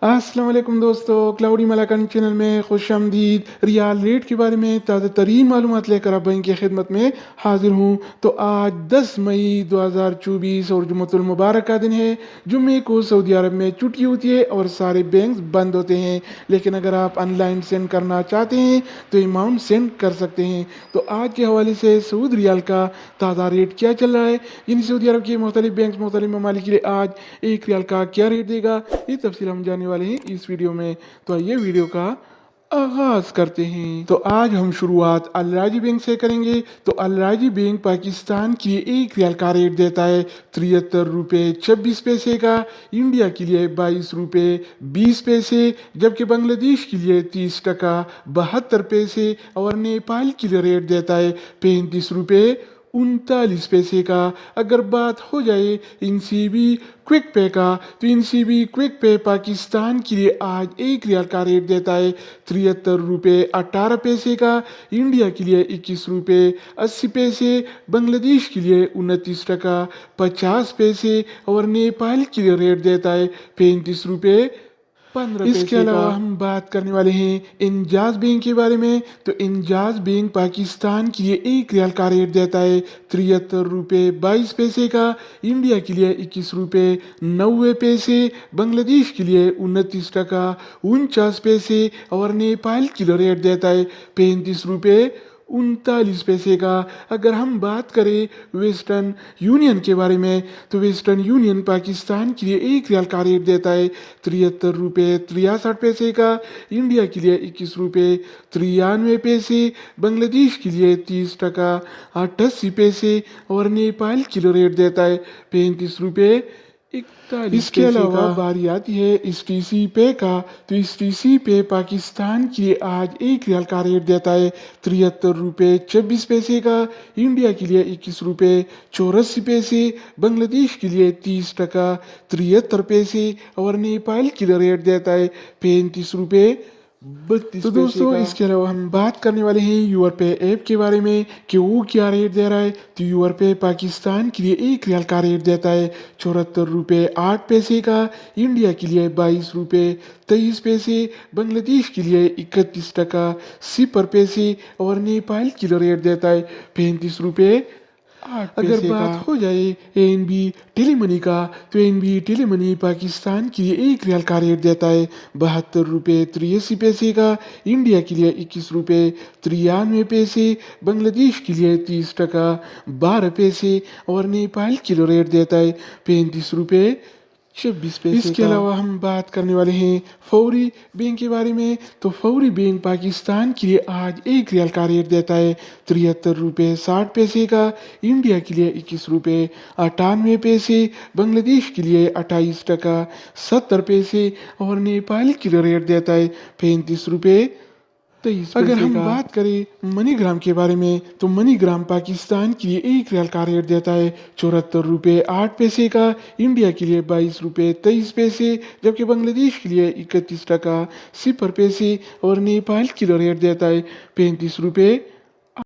अस्सलाम वालेकुम दोस्तों, क्लाउडी मलाकन चैनल में खुश आमदीद। रियाल रेट के बारे में ताज़ा तरीन मालूमात लेकर आप भाई की खिदमत में हाजिर हूँ। तो आज 10 मई 2024 और जुम्मतुल मुबारक का दिन है। जुम्मे को सऊदी अरब में छुट्टी होती है और सारे बैंक बंद होते हैं, लेकिन अगर आप ऑनलाइन सेंड करना चाहते हैं तो अमाउंट सेंड कर सकते हैं। तो आज के हवाले से सऊदी रियाल का ताज़ा रेट क्या चल रहा है, यानी सऊदी अरब के मुख्तलिफ बैंक मुख्तलिफ ममालिक के लिए आज एक रियाल का क्या रेट देगा, ये तफसील हम जाने वाले हैं इस वीडियो में। तो आइए वीडियो का आगाज करते हैं। तो आज हम शुरुआत अल राजी बैंक से करेंगे। तो अल राजी बैंक पाकिस्तान के लिए एक रियाल का रेट देता है 73 रुपये 26 पैसे का, इंडिया के लिए 22 रुपये 20 पैसे, जबकि बांग्लादेश के लिए 30 टका 72 पैसे और नेपाल के लिए रेट देता है 35 रुपये 39 पैसे का। अगर बात हो जाए इनसीबी क्विक पे का, तो इनसीबी क्विक पे पाकिस्तान के लिए आज एक रियाल का रेट देता है 73 रुपये 18 पैसे का, इंडिया के लिए 21 रुपये 80 पैसे, बांग्लादेश के लिए 29 टका 50 पैसे और नेपाल के लिए रेट देता है 35 रुपये 15 पैसे। इसके अलावा हम बात करने वाले हैं इंजाज बैंक के बारे में। तो इंजाज बैंक पाकिस्तान के लिए एक रियाल का रेट देता है 73 रुपये 22 पैसे का, इंडिया के लिए 21 रुपये 90 पैसे, बांग्लादेश के लिए 29 टका 49 पैसे और नेपाल के लिए रेट देता है 35 रुपये 39 पैसे का। अगर हम बात करें वेस्टर्न यूनियन के बारे में, तो वेस्टर्न यूनियन पाकिस्तान के लिए एक रियाल का रेट देता है 73 रुपये 63 पैसे का, इंडिया के लिए 21 रुपये 93 पैसे, बांग्लादेश के लिए 30 टका 88 पैसे और नेपाल के लिए रेट देता है 35 रुपये 41। इसके अलावा बारी आती है इस टीसी पे का। तो इस टीसी पे पाकिस्तान के लिए आज एक रियाल का रेट देता है 73 रुपये 26 पैसे का, इंडिया के लिए 21 रुपये 84 पैसे, बांग्लादेश के लिए 30 टका 73 पैसे और नेपाल के लिए रेट देता है 35 रुपये 32। तो दोस्तों इसके अलावा हम बात करने वाले हैं यूर पे ऐप के बारे में कि वो क्या रेट दे रहा है। तो यूर पे पाकिस्तान के लिए एक रियाल का रेट देता है 74 रुपये 8 पैसे का, इंडिया के लिए 22 रुपये 23 पैसे, बांग्लादेश के लिए 31 टका 0 पैसे और नेपाल के लिए रेट देता है 35 रुपये 8 पैसे। अगर बात हो जाए एनबी टेलीमनी का, तो एनबी टेलीमनी पाकिस्तान के लिए एक रियाल का रेट देता है 72 रुपये 83 पैसे का, इंडिया के लिए 21 रुपये 93 पैसे, बांग्लादेश के लिए 30 टका 12 पैसे और नेपाल के लिए रेट देता है 35 रुपये 26 पैसे। इसके अलावा हम बात करने वाले हैं फौरी बैंक के बारे में। तो फौरी बैंक पाकिस्तान के लिए आज एक रियाल का रेट देता है 73 रुपये 60 पैसे का, इंडिया के लिए 21 रुपये 98 पैसे, बांग्लादेश के लिए 28 टका 70 पैसे और नेपाल के लिए रेट देता है 35 रुपये 23 पैसे। अगर हम बात करें मनीग्राम के बारे में, तो मनीग्राम पाकिस्तान के लिए एक रियाल का रेट देता है 74 रुपये 8 पैसे का, इंडिया के लिए 22 रुपये 23 पैसे, जबकि बांग्लादेश के लिए 31 टका 0 पैसे और नेपाल के लिए रेट देता है 35 रुपये